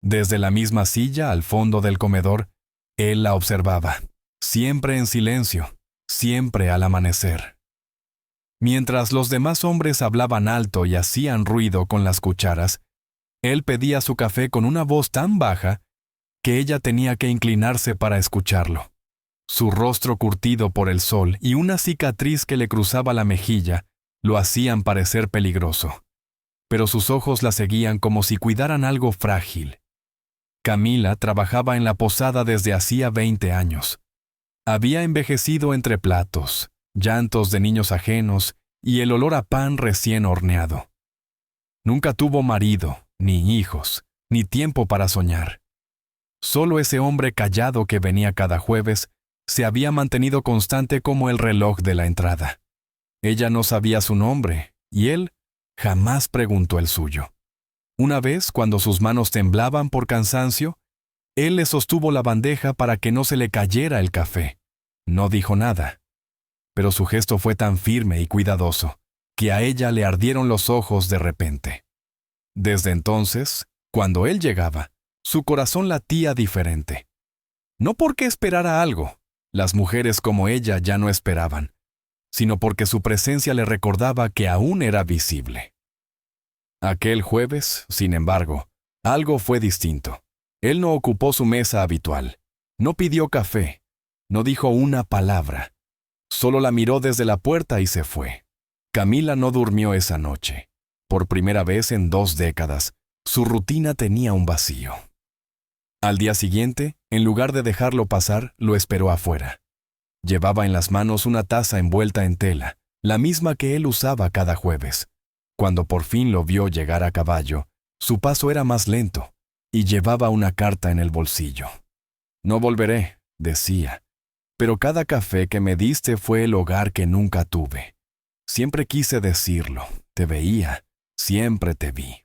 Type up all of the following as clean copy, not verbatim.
Desde la misma silla al fondo del comedor, él la observaba, siempre en silencio, siempre al amanecer. Mientras los demás hombres hablaban alto y hacían ruido con las cucharas, él pedía su café con una voz tan baja que ella tenía que inclinarse para escucharlo. Su rostro curtido por el sol y una cicatriz que le cruzaba la mejilla lo hacían parecer peligroso, pero sus ojos la seguían como si cuidaran algo frágil. Camila trabajaba en la posada desde hacía 20 años. Había envejecido entre platos, llantos de niños ajenos y el olor a pan recién horneado. Nunca tuvo marido, ni hijos, ni tiempo para soñar. Solo ese hombre callado que venía cada jueves se había mantenido constante como el reloj de la entrada. Ella no sabía su nombre, y él jamás preguntó el suyo. Una vez, cuando sus manos temblaban por cansancio, él le sostuvo la bandeja para que no se le cayera el café. No dijo nada, pero su gesto fue tan firme y cuidadoso que a ella le ardieron los ojos de repente. Desde entonces, cuando él llegaba, su corazón latía diferente. No porque esperara algo, las mujeres como ella ya no esperaban, sino porque su presencia le recordaba que aún era visible. Aquel jueves, sin embargo, algo fue distinto. Él no ocupó su mesa habitual, no pidió café, no dijo una palabra. Solo la miró desde la puerta y se fue. Camila no durmió esa noche. Por primera vez en 2 décadas, su rutina tenía un vacío. Al día siguiente, en lugar de dejarlo pasar, lo esperó afuera. Llevaba en las manos una taza envuelta en tela, la misma que él usaba cada jueves. Cuando por fin lo vio llegar a caballo, su paso era más lento, y llevaba una carta en el bolsillo. «No volveré», decía, «pero cada café que me diste fue el hogar que nunca tuve. Siempre quise decirlo, te veía, siempre te vi».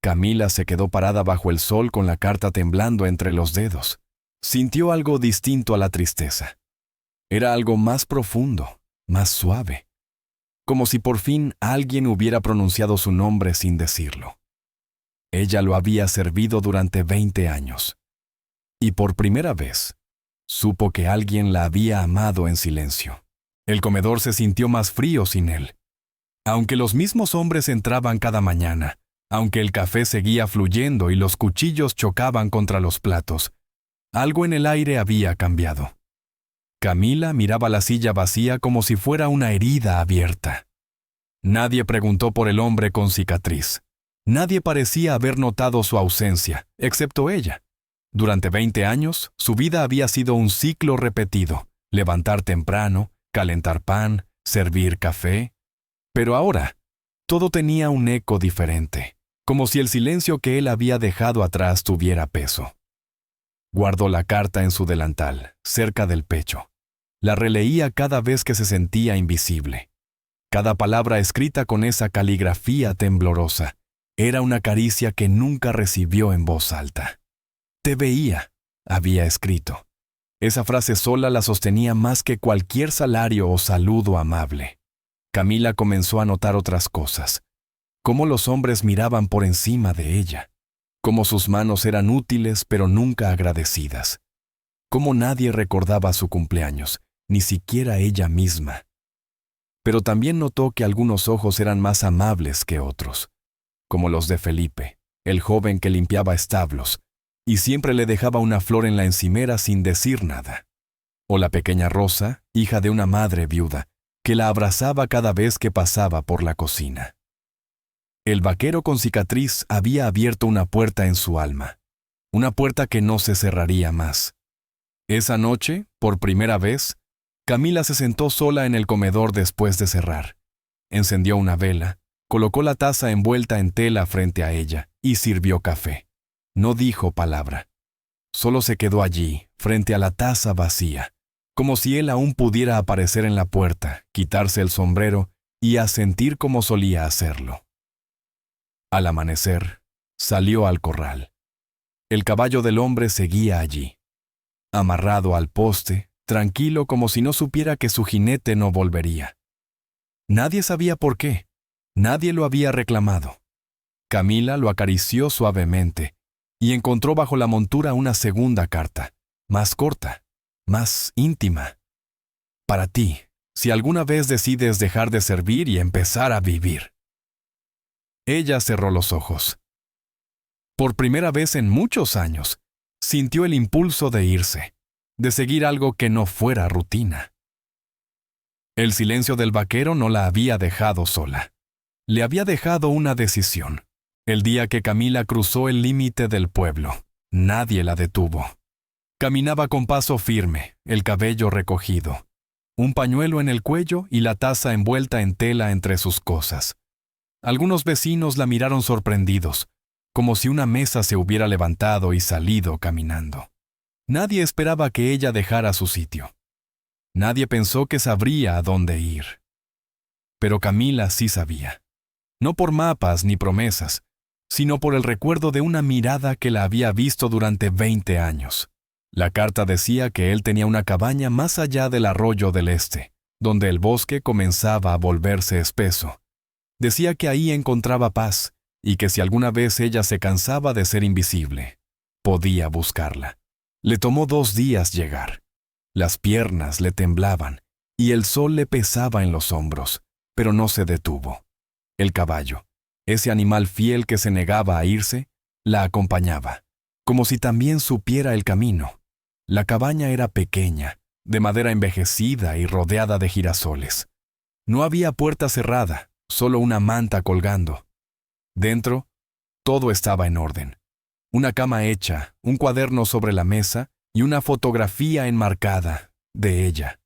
Camila se quedó parada bajo el sol con la carta temblando entre los dedos. Sintió algo distinto a la tristeza. Era algo más profundo, más suave. Como si por fin alguien hubiera pronunciado su nombre sin decirlo. Ella lo había servido durante 20 años. Y por primera vez, supo que alguien la había amado en silencio. El comedor se sintió más frío sin él. Aunque los mismos hombres entraban cada mañana, aunque el café seguía fluyendo y los cuchillos chocaban contra los platos, algo en el aire había cambiado. Camila miraba la silla vacía como si fuera una herida abierta. Nadie preguntó por el hombre con cicatriz. Nadie parecía haber notado su ausencia, excepto ella. Durante 20 años, su vida había sido un ciclo repetido: levantar temprano, calentar pan, servir café. Pero ahora, todo tenía un eco diferente, como si el silencio que él había dejado atrás tuviera peso. Guardó la carta en su delantal, cerca del pecho. La releía cada vez que se sentía invisible. Cada palabra escrita con esa caligrafía temblorosa era una caricia que nunca recibió en voz alta. «Te veía», había escrito. Esa frase sola la sostenía más que cualquier salario o saludo amable. Camila comenzó a notar otras cosas. Cómo los hombres miraban por encima de ella. Cómo sus manos eran útiles pero nunca agradecidas. Cómo nadie recordaba su cumpleaños, ni siquiera ella misma. Pero también notó que algunos ojos eran más amables que otros, como los de Felipe, el joven que limpiaba establos, y siempre le dejaba una flor en la encimera sin decir nada. O la pequeña Rosa, hija de una madre viuda, que la abrazaba cada vez que pasaba por la cocina. El vaquero con cicatriz había abierto una puerta en su alma, una puerta que no se cerraría más. Esa noche, por primera vez, Camila se sentó sola en el comedor después de cerrar. Encendió una vela, colocó la taza envuelta en tela frente a ella y sirvió café. No dijo palabra. Solo se quedó allí, frente a la taza vacía, como si él aún pudiera aparecer en la puerta, quitarse el sombrero y asentir como solía hacerlo. Al amanecer, salió al corral. El caballo del hombre seguía allí, amarrado al poste, tranquilo como si no supiera que su jinete no volvería. Nadie sabía por qué, nadie lo había reclamado. Camila lo acarició suavemente y encontró bajo la montura una segunda carta, más corta, más íntima. Para ti, si alguna vez decides dejar de servir y empezar a vivir. Ella cerró los ojos. Por primera vez en muchos años, sintió el impulso de irse, de seguir algo que no fuera rutina. El silencio del vaquero no la había dejado sola. Le había dejado una decisión. El día que Camila cruzó el límite del pueblo, nadie la detuvo. Caminaba con paso firme, el cabello recogido, un pañuelo en el cuello y la taza envuelta en tela entre sus cosas. Algunos vecinos la miraron sorprendidos, como si una mesa se hubiera levantado y salido caminando. Nadie esperaba que ella dejara su sitio. Nadie pensó que sabría a dónde ir. Pero Camila sí sabía. No por mapas ni promesas, sino por el recuerdo de una mirada que la había visto durante 20 años. La carta decía que él tenía una cabaña más allá del arroyo del este, donde el bosque comenzaba a volverse espeso. Decía que ahí encontraba paz, y que si alguna vez ella se cansaba de ser invisible, podía buscarla. Le tomó 2 días llegar. Las piernas le temblaban, y el sol le pesaba en los hombros, pero no se detuvo. El caballo, ese animal fiel que se negaba a irse, la acompañaba, como si también supiera el camino. La cabaña era pequeña, de madera envejecida y rodeada de girasoles. No había puerta cerrada, solo una manta colgando. Dentro, todo estaba en orden. Una cama hecha, un cuaderno sobre la mesa y una fotografía enmarcada de ella,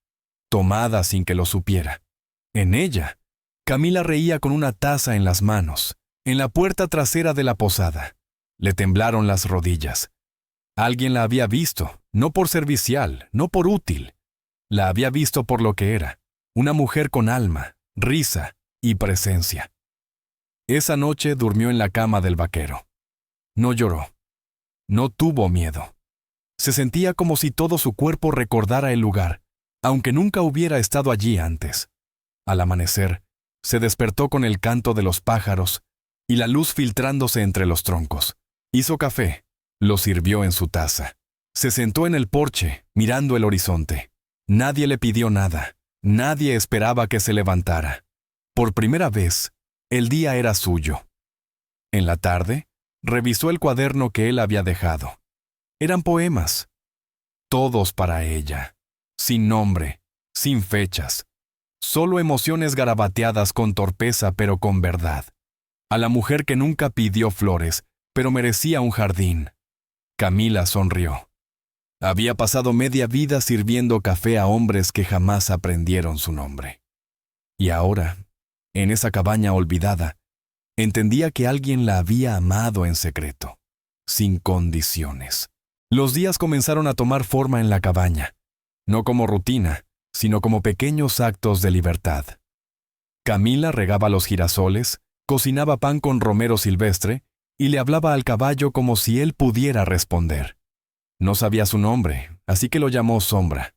tomada sin que lo supiera. En ella, Camila reía con una taza en las manos, en la puerta trasera de la posada. Le temblaron las rodillas. Alguien la había visto, no por servicial, no por útil. La había visto por lo que era, una mujer con alma, risa y presencia. Esa noche durmió en la cama del vaquero. No lloró. No tuvo miedo. Se sentía como si todo su cuerpo recordara el lugar, aunque nunca hubiera estado allí antes. Al amanecer, se despertó con el canto de los pájaros y la luz filtrándose entre los troncos. Hizo café, lo sirvió en su taza. Se sentó en el porche, mirando el horizonte. Nadie le pidió nada, nadie esperaba que se levantara. Por primera vez, el día era suyo. En la tarde, revisó el cuaderno que él había dejado. Eran poemas, todos para ella, sin nombre, sin fechas, solo emociones garabateadas con torpeza pero con verdad. A la mujer que nunca pidió flores, pero merecía un jardín. Camila sonrió. Había pasado media vida sirviendo café a hombres que jamás aprendieron su nombre. Y ahora, en esa cabaña olvidada, entendía que alguien la había amado en secreto, sin condiciones. Los días comenzaron a tomar forma en la cabaña, no como rutina, sino como pequeños actos de libertad. Camila regaba los girasoles, cocinaba pan con romero silvestre y le hablaba al caballo como si él pudiera responder. No sabía su nombre, así que lo llamó Sombra.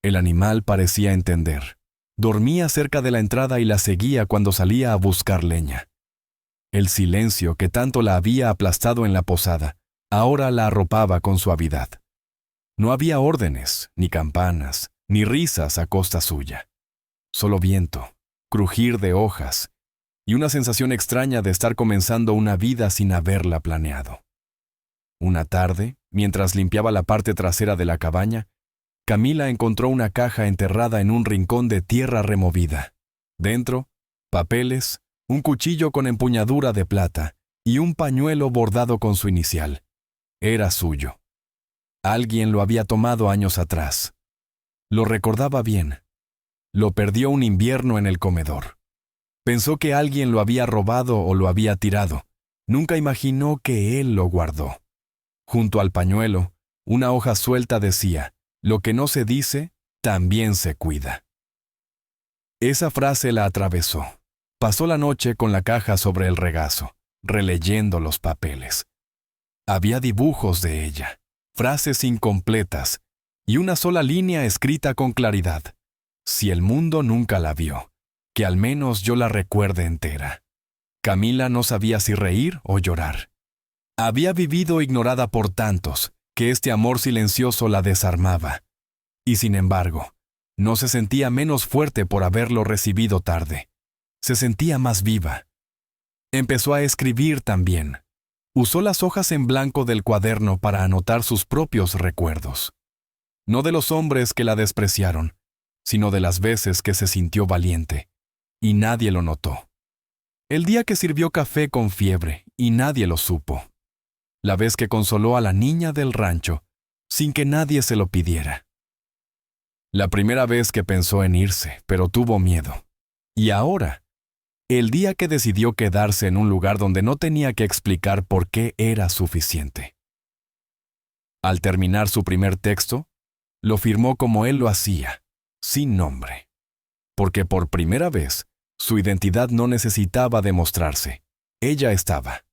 El animal parecía entender. Dormía cerca de la entrada y la seguía cuando salía a buscar leña. El silencio que tanto la había aplastado en la posada, ahora la arropaba con suavidad. No había órdenes, ni campanas, ni risas a costa suya. Solo viento, crujir de hojas y una sensación extraña de estar comenzando una vida sin haberla planeado. Una tarde, mientras limpiaba la parte trasera de la cabaña, Camila encontró una caja enterrada en un rincón de tierra removida. Dentro, papeles, un cuchillo con empuñadura de plata y un pañuelo bordado con su inicial. Era suyo. Alguien lo había tomado años atrás. Lo recordaba bien. Lo perdió un invierno en el comedor. Pensó que alguien lo había robado o lo había tirado. Nunca imaginó que él lo guardó. Junto al pañuelo, una hoja suelta decía: «Lo que no se dice, también se cuida». Esa frase la atravesó. Pasó la noche con la caja sobre el regazo, releyendo los papeles. Había dibujos de ella, frases incompletas y una sola línea escrita con claridad. Si el mundo nunca la vio, que al menos yo la recuerde entera. Camila no sabía si reír o llorar. Había vivido ignorada por tantos, que este amor silencioso la desarmaba. Y sin embargo, no se sentía menos fuerte por haberlo recibido tarde. Se sentía más viva. Empezó a escribir también. Usó las hojas en blanco del cuaderno para anotar sus propios recuerdos. No de los hombres que la despreciaron, sino de las veces que se sintió valiente, y nadie lo notó. El día que sirvió café con fiebre, y nadie lo supo. La vez que consoló a la niña del rancho, sin que nadie se lo pidiera. La primera vez que pensó en irse, pero tuvo miedo. Y ahora, el día que decidió quedarse en un lugar donde no tenía que explicar por qué era suficiente. Al terminar su primer texto, lo firmó como él lo hacía, sin nombre. Porque por primera vez, su identidad no necesitaba demostrarse. Ella estaba,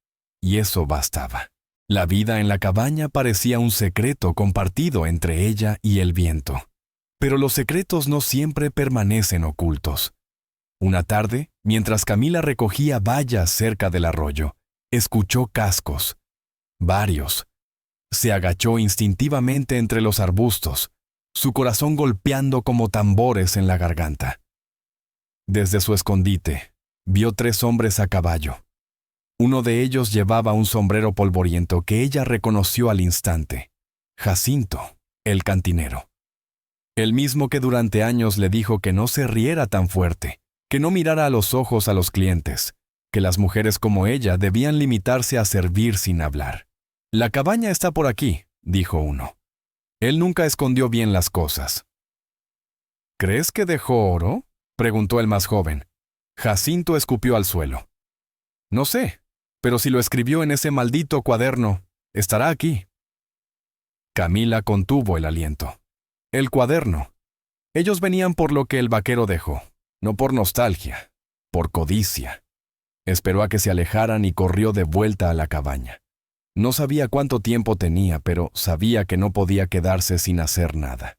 y eso bastaba. La vida en la cabaña parecía un secreto compartido entre ella y el viento. Pero los secretos no siempre permanecen ocultos. Una tarde, mientras Camila recogía bayas cerca del arroyo, escuchó cascos. Varios. Se agachó instintivamente entre los arbustos, su corazón golpeando como tambores en la garganta. Desde su escondite, vio 3 hombres a caballo. Uno de ellos llevaba un sombrero polvoriento que ella reconoció al instante. Jacinto, el cantinero. El mismo que durante años le dijo que no se riera tan fuerte, que no mirara a los ojos a los clientes, que las mujeres como ella debían limitarse a servir sin hablar. «La cabaña está por aquí», dijo uno. Él nunca escondió bien las cosas. «¿Crees que dejó oro?», preguntó el más joven. Jacinto escupió al suelo. «No sé, pero si lo escribió en ese maldito cuaderno, estará aquí». Camila contuvo el aliento. El cuaderno. Ellos venían por lo que el vaquero dejó, no por nostalgia, por codicia. Esperó a que se alejaran y corrió de vuelta a la cabaña. No sabía cuánto tiempo tenía, pero sabía que no podía quedarse sin hacer nada.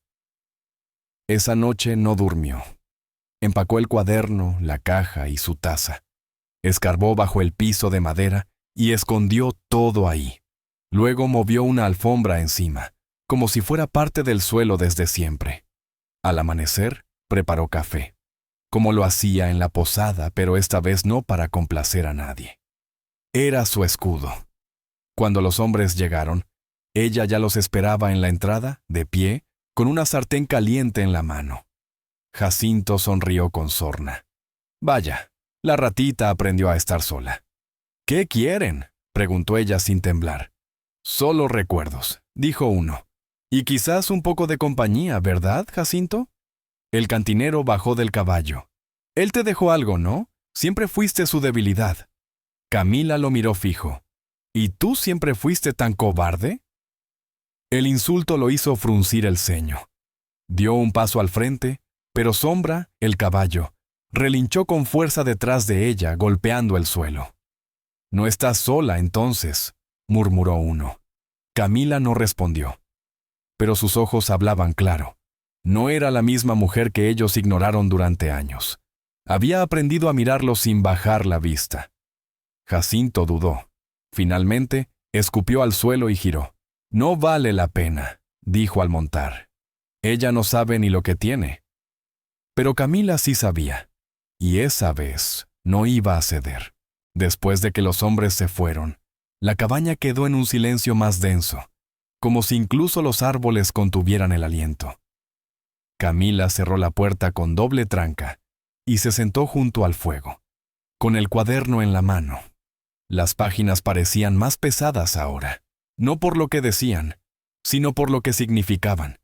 Esa noche no durmió. Empacó el cuaderno, la caja y su taza. Escarbó bajo el piso de madera y escondió todo ahí. Luego movió una alfombra encima, como si fuera parte del suelo desde siempre. Al amanecer, preparó café, como lo hacía en la posada, pero esta vez no para complacer a nadie. Era su escudo. Cuando los hombres llegaron, ella ya los esperaba en la entrada, de pie, con una sartén caliente en la mano. Jacinto sonrió con sorna. Vaya, la ratita aprendió a estar sola. «¿Qué quieren?», preguntó ella sin temblar. «Solo recuerdos», dijo uno. «Y quizás un poco de compañía, ¿verdad, Jacinto?». El cantinero bajó del caballo. «Él te dejó algo, ¿no? Siempre fuiste su debilidad». Camila lo miró fijo. «¿Y tú siempre fuiste tan cobarde?». El insulto lo hizo fruncir el ceño. Dio un paso al frente, pero Sombra, el caballo, relinchó con fuerza detrás de ella, golpeando el suelo. «No estás sola, entonces», murmuró uno. Camila no respondió. Pero sus ojos hablaban claro. No era la misma mujer que ellos ignoraron durante años. Había aprendido a mirarlo sin bajar la vista. Jacinto dudó. Finalmente, escupió al suelo y giró. «No vale la pena», dijo al montar. «Ella no sabe ni lo que tiene». Pero Camila sí sabía. Y esa vez no iba a ceder. Después de que los hombres se fueron, la cabaña quedó en un silencio más denso, como si incluso los árboles contuvieran el aliento. Camila cerró la puerta con doble tranca y se sentó junto al fuego, con el cuaderno en la mano. Las páginas parecían más pesadas ahora, no por lo que decían, sino por lo que significaban.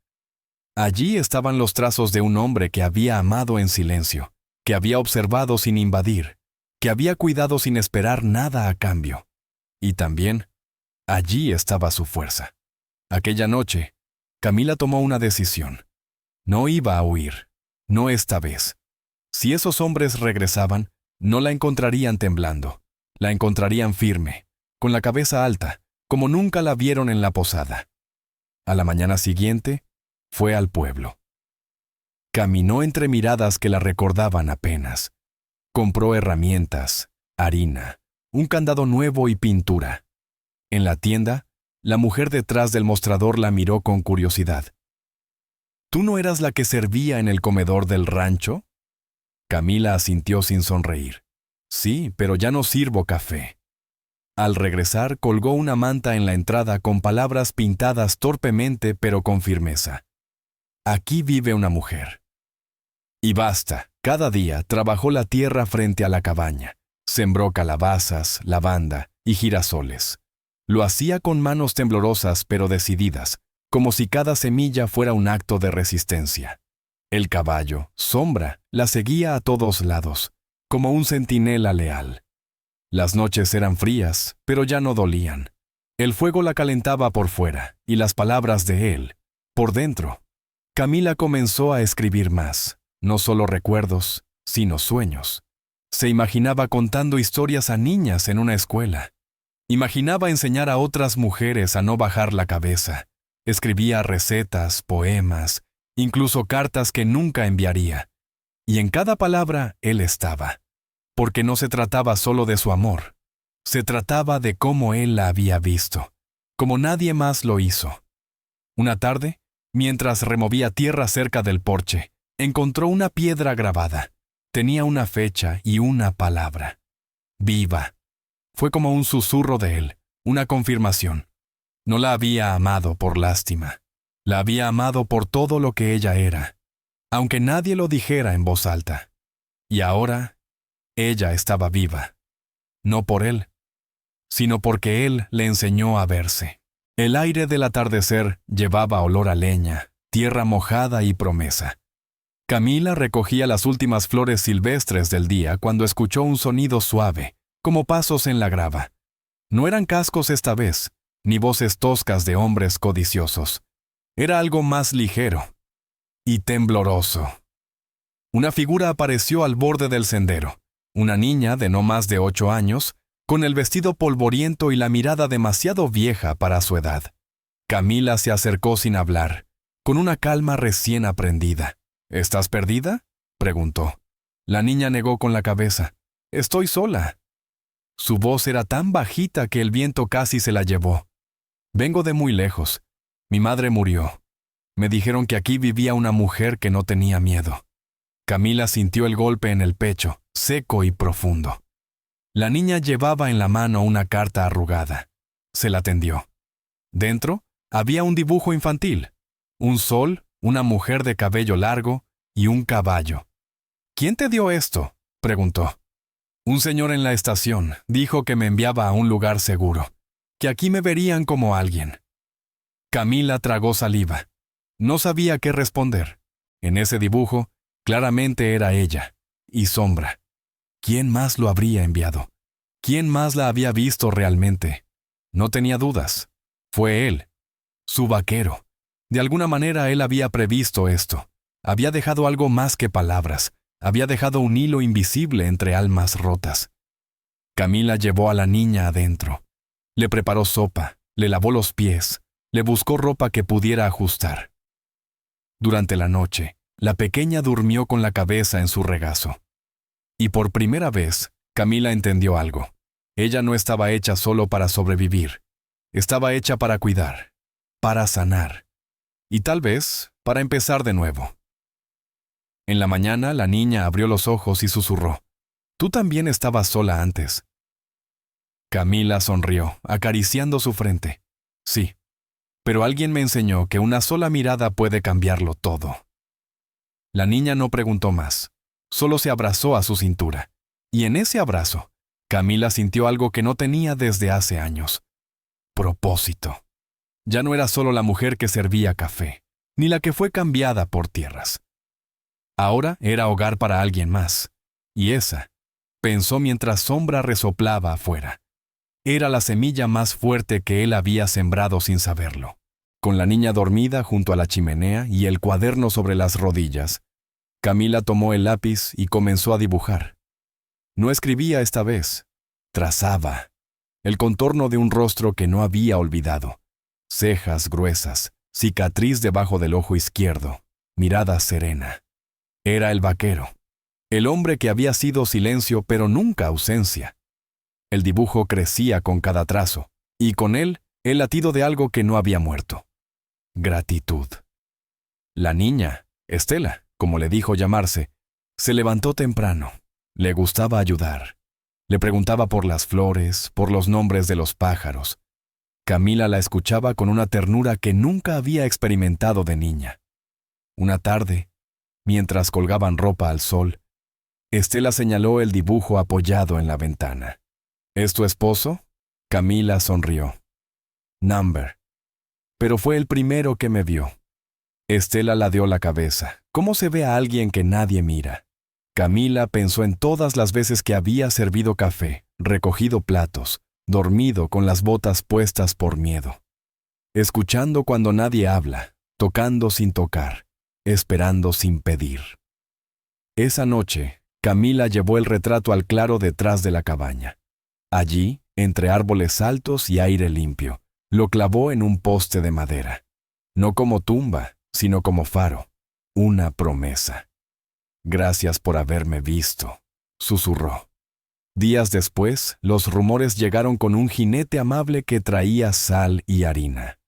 Allí estaban los trazos de un hombre que había amado en silencio, que había observado sin invadir, que había cuidado sin esperar nada a cambio. Y también, allí estaba su fuerza. Aquella noche, Camila tomó una decisión. No iba a huir, no esta vez. Si esos hombres regresaban, no la encontrarían temblando. La encontrarían firme, con la cabeza alta, como nunca la vieron en la posada. A la mañana siguiente, fue al pueblo. Caminó entre miradas que la recordaban apenas. Compró herramientas, harina, un candado nuevo y pintura. En la tienda, la mujer detrás del mostrador la miró con curiosidad. ¿Tú no eras la que servía en el comedor del rancho? Camila asintió sin sonreír. Sí, pero ya no sirvo café. Al regresar, colgó una manta en la entrada con palabras pintadas torpemente pero con firmeza. Aquí vive una mujer. Y basta. Cada día trabajó la tierra frente a la cabaña. Sembró calabazas, lavanda y girasoles. Lo hacía con manos temblorosas pero decididas, como si cada semilla fuera un acto de resistencia. El caballo, Sombra, la seguía a todos lados, como un centinela leal. Las noches eran frías, pero ya no dolían. El fuego la calentaba por fuera, y las palabras de él, por dentro. Camila comenzó a escribir más, no solo recuerdos, sino sueños. Se imaginaba contando historias a niñas en una escuela. Imaginaba enseñar a otras mujeres a no bajar la cabeza. Escribía recetas, poemas, incluso cartas que nunca enviaría. Y en cada palabra él estaba. Porque no se trataba solo de su amor. Se trataba de cómo él la había visto, como nadie más lo hizo. Una tarde, mientras removía tierra cerca del porche, encontró una piedra grabada. Tenía una fecha y una palabra. Viva. Fue como un susurro de él, una confirmación. No la había amado por lástima. La había amado por todo lo que ella era, aunque nadie lo dijera en voz alta. Y ahora, ella estaba viva. No por él, sino porque él le enseñó a verse. El aire del atardecer llevaba olor a leña, tierra mojada y promesa. Camila recogía las últimas flores silvestres del día cuando escuchó un sonido suave, como pasos en la grava. No eran cascos esta vez, ni voces toscas de hombres codiciosos. Era algo más ligero y tembloroso. Una figura apareció al borde del sendero, una niña de no más de 8 años, con el vestido polvoriento y la mirada demasiado vieja para su edad. Camila se acercó sin hablar, con una calma recién aprendida. ¿Estás perdida?, preguntó. La niña negó con la cabeza. Estoy sola. Su voz era tan bajita que el viento casi se la llevó. Vengo de muy lejos. Mi madre murió. Me dijeron que aquí vivía una mujer que no tenía miedo. Camila sintió el golpe en el pecho, seco y profundo. La niña llevaba en la mano una carta arrugada. Se la tendió. Dentro había un dibujo infantil. Un sol, una mujer de cabello largo y un caballo. ¿Quién te dio esto?, preguntó. Un señor en la estación dijo que me enviaba a un lugar seguro, que aquí me verían como alguien. Camila tragó saliva. No sabía qué responder. En ese dibujo, claramente era ella, y Sombra. ¿Quién más lo habría enviado? ¿Quién más la había visto realmente? No tenía dudas. Fue él, su vaquero. De alguna manera él había previsto esto. Había dejado algo más que palabras. Había dejado un hilo invisible entre almas rotas. Camila llevó a la niña adentro. Le preparó sopa, le lavó los pies, le buscó ropa que pudiera ajustar. Durante la noche, la pequeña durmió con la cabeza en su regazo. Y por primera vez, Camila entendió algo. Ella no estaba hecha solo para sobrevivir. Estaba hecha para cuidar, para sanar. Y tal vez, para empezar de nuevo. En la mañana, la niña abrió los ojos y susurró. Tú también estabas sola antes. Camila sonrió, acariciando su frente. Sí, pero alguien me enseñó que una sola mirada puede cambiarlo todo. La niña no preguntó más, solo se abrazó a su cintura. Y en ese abrazo, Camila sintió algo que no tenía desde hace años. Propósito. Ya no era solo la mujer que servía café, ni la que fue cambiada por tierras. Ahora era hogar para alguien más. Y esa, pensó mientras Sombra resoplaba afuera, era la semilla más fuerte que él había sembrado sin saberlo. Con la niña dormida junto a la chimenea y el cuaderno sobre las rodillas, Camila tomó el lápiz y comenzó a dibujar. No escribía esta vez, trazaba. El contorno de un rostro que no había olvidado. Cejas gruesas, cicatriz debajo del ojo izquierdo, mirada serena. Era el vaquero. El hombre que había sido silencio pero nunca ausencia. El dibujo crecía con cada trazo, y con él el latido de algo que no había muerto. Gratitud. La niña, Estela, como le dijo llamarse, se levantó temprano. Le gustaba ayudar. Le preguntaba por las flores, por los nombres de los pájaros. Camila la escuchaba con una ternura que nunca había experimentado de niña. Una tarde, mientras colgaban ropa al sol, Estela señaló el dibujo apoyado en la ventana. ¿Es tu esposo? Camila sonrió. Number. Pero fue el primero que me vio. Estela ladeó la cabeza. ¿Cómo se ve a alguien que nadie mira? Camila pensó en todas las veces que había servido café, recogido platos, dormido con las botas puestas por miedo. Escuchando cuando nadie habla, tocando sin tocar, esperando sin pedir. Esa noche, Camila llevó el retrato al claro detrás de la cabaña. Allí, entre árboles altos y aire limpio, lo clavó en un poste de madera. No como tumba, sino como faro. Una promesa. Gracias por haberme visto, susurró. Días después, los rumores llegaron con un jinete amable que traía sal y harina.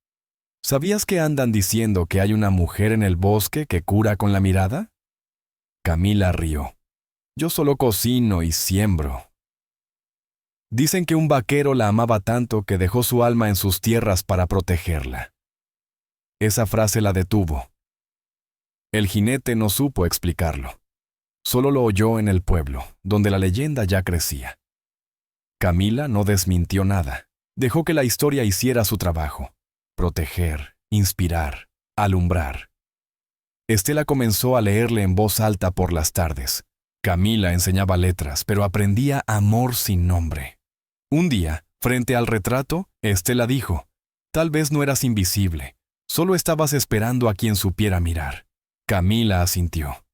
¿Sabías que andan diciendo que hay una mujer en el bosque que cura con la mirada? Camila rió. Yo solo cocino y siembro. Dicen que un vaquero la amaba tanto que dejó su alma en sus tierras para protegerla. Esa frase la detuvo. El jinete no supo explicarlo. Solo lo oyó en el pueblo, donde la leyenda ya crecía. Camila no desmintió nada. Dejó que la historia hiciera su trabajo. Proteger, inspirar, alumbrar. Estela comenzó a leerle en voz alta por las tardes. Camila enseñaba letras, pero aprendía amor sin nombre. Un día, frente al retrato, Estela dijo, «Tal vez no eras invisible, solo estabas esperando a quien supiera mirar». Camila asintió.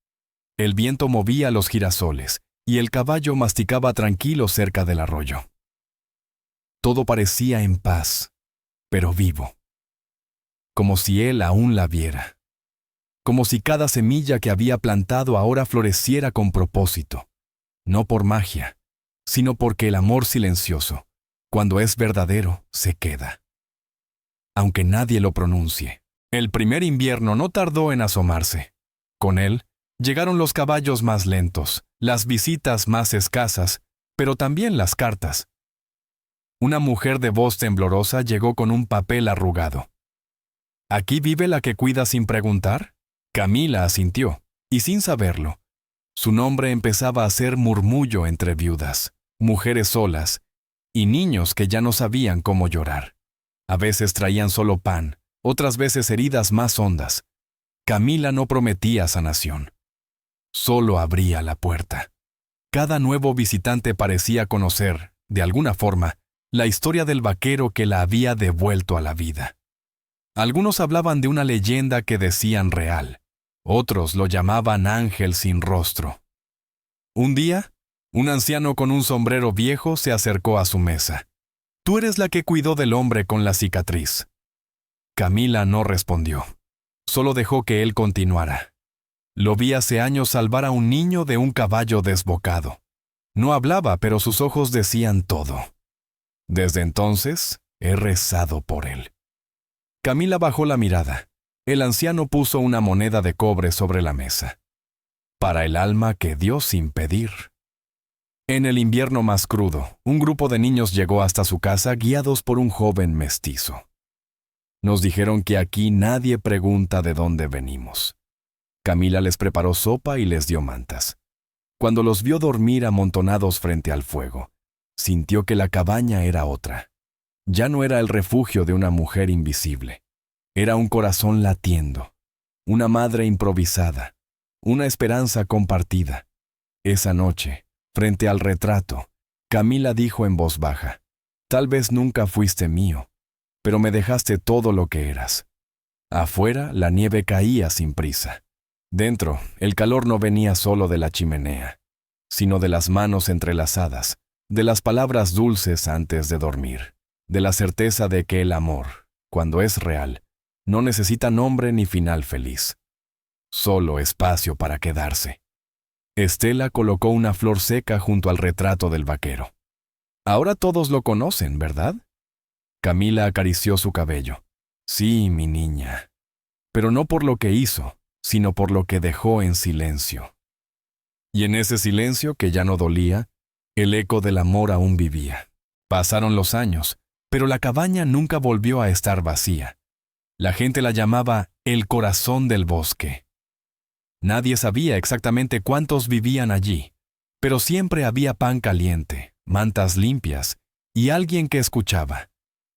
El viento movía los girasoles, y el caballo masticaba tranquilo cerca del arroyo. Todo parecía en paz, pero vivo. Como si él aún la viera. Como si cada semilla que había plantado ahora floreciera con propósito. No por magia, sino porque el amor silencioso, cuando es verdadero, se queda. Aunque nadie lo pronuncie. El primer invierno no tardó en asomarse. Con él, llegaron los caballos más lentos, las visitas más escasas, pero también las cartas. Una mujer de voz temblorosa llegó con un papel arrugado. ¿Aquí vive la que cuida sin preguntar? Camila asintió, y sin saberlo, su nombre empezaba a ser murmullo entre viudas, mujeres solas, y niños que ya no sabían cómo llorar. A veces traían solo pan, otras veces heridas más hondas. Camila no prometía sanación. Solo abría la puerta. Cada nuevo visitante parecía conocer, de alguna forma, la historia del vaquero que la había devuelto a la vida. Algunos hablaban de una leyenda que decían real. Otros lo llamaban ángel sin rostro. Un día, un anciano con un sombrero viejo se acercó a su mesa. «Tú eres la que cuidó del hombre con la cicatriz». Camila no respondió. Solo dejó que él continuara. Lo vi hace años salvar a un niño de un caballo desbocado. No hablaba, pero sus ojos decían todo. Desde entonces, he rezado por él. Camila bajó la mirada. El anciano puso una moneda de cobre sobre la mesa. Para el alma que dio sin pedir. En el invierno más crudo, un grupo de niños llegó hasta su casa guiados por un joven mestizo. Nos dijeron que aquí nadie pregunta de dónde venimos. Camila les preparó sopa y les dio mantas. Cuando los vio dormir amontonados frente al fuego, sintió que la cabaña era otra. Ya no era el refugio de una mujer invisible. Era un corazón latiendo, una madre improvisada, una esperanza compartida. Esa noche, frente al retrato, Camila dijo en voz baja, «Tal vez nunca fuiste mío, pero me dejaste todo lo que eras». Afuera, la nieve caía sin prisa. Dentro, el calor no venía solo de la chimenea, sino de las manos entrelazadas, de las palabras dulces antes de dormir, de la certeza de que el amor, cuando es real, no necesita nombre ni final feliz. Solo espacio para quedarse. Estela colocó una flor seca junto al retrato del vaquero. Ahora todos lo conocen, ¿verdad? Camila acarició su cabello. Sí, mi niña. Pero no por lo que hizo, sino por lo que dejó en silencio. Y en ese silencio, que ya no dolía, el eco del amor aún vivía. Pasaron los años, pero la cabaña nunca volvió a estar vacía. La gente la llamaba el corazón del bosque. Nadie sabía exactamente cuántos vivían allí, pero siempre había pan caliente, mantas limpias y alguien que escuchaba.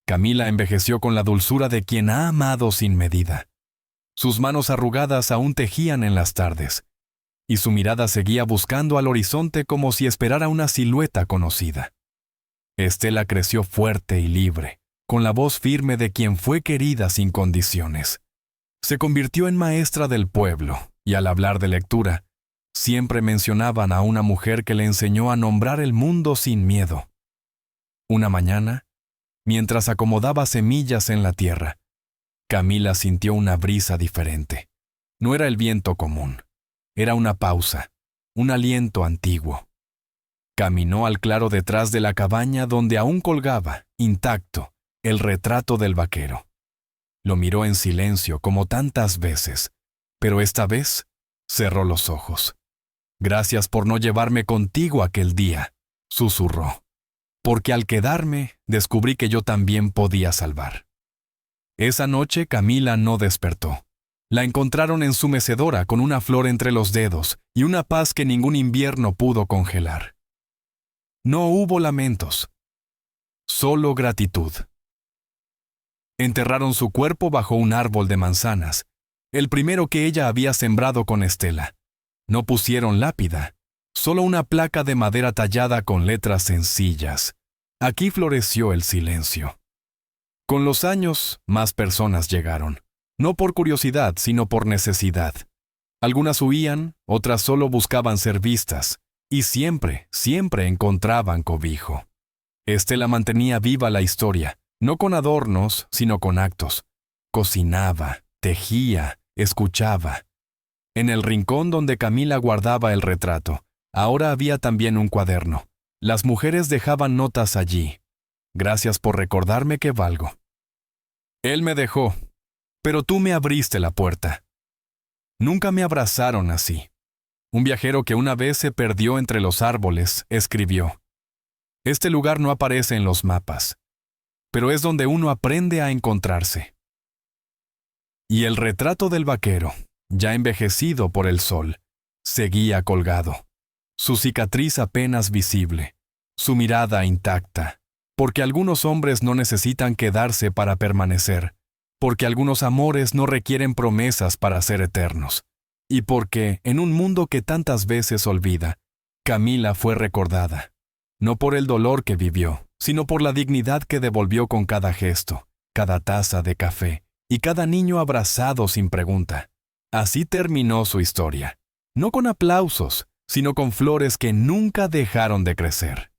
Camila envejeció con la dulzura de quien ha amado sin medida. Sus manos arrugadas aún tejían en las tardes, y su mirada seguía buscando al horizonte como si esperara una silueta conocida. Estela creció fuerte y libre, con la voz firme de quien fue querida sin condiciones. Se convirtió en maestra del pueblo, y al hablar de lectura, siempre mencionaban a una mujer que le enseñó a nombrar el mundo sin miedo. Una mañana, mientras acomodaba semillas en la tierra, Camila sintió una brisa diferente. No era el viento común, era una pausa, un aliento antiguo. Caminó al claro detrás de la cabaña donde aún colgaba, intacto, el retrato del vaquero. Lo miró en silencio como tantas veces, pero esta vez cerró los ojos. Gracias por no llevarme contigo aquel día, susurró, porque al quedarme descubrí que yo también podía salvar. Esa noche Camila no despertó. La encontraron en su mecedora con una flor entre los dedos y una paz que ningún invierno pudo congelar. No hubo lamentos, solo gratitud. Enterraron su cuerpo bajo un árbol de manzanas, el primero que ella había sembrado con Estela. No pusieron lápida, solo una placa de madera tallada con letras sencillas. Aquí floreció el silencio. Con los años, más personas llegaron, no por curiosidad, sino por necesidad. Algunas huían, otras solo buscaban ser vistas, y siempre, siempre encontraban cobijo. Estela mantenía viva la historia, no con adornos, sino con actos. Cocinaba, tejía, escuchaba. En el rincón donde Camila guardaba el retrato, ahora había también un cuaderno. Las mujeres dejaban notas allí. Gracias por recordarme que valgo. Él me dejó, pero tú me abriste la puerta. Nunca me abrazaron así. Un viajero que una vez se perdió entre los árboles escribió: este lugar no aparece en los mapas, pero es donde uno aprende a encontrarse. Y el retrato del vaquero, ya envejecido por el sol, seguía colgado, su cicatriz apenas visible, su mirada intacta, porque algunos hombres no necesitan quedarse para permanecer, porque algunos amores no requieren promesas para ser eternos, y porque, en un mundo que tantas veces olvida, Camila fue recordada, no por el dolor que vivió, sino por la dignidad que devolvió con cada gesto, cada taza de café, y cada niño abrazado sin pregunta. Así terminó su historia, no con aplausos, sino con flores que nunca dejaron de crecer.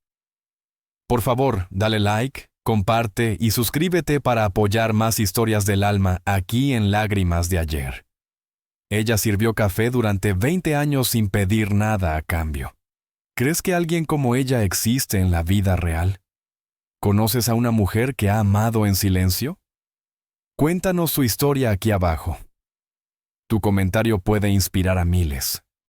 Por favor, dale like, comparte y suscríbete para apoyar más historias del alma aquí en Lágrimas de Ayer. Ella sirvió café durante 20 años sin pedir nada a cambio. ¿Crees que alguien como ella existe en la vida real? ¿Conoces a una mujer que ha amado en silencio? Cuéntanos su historia aquí abajo. Tu comentario puede inspirar a miles.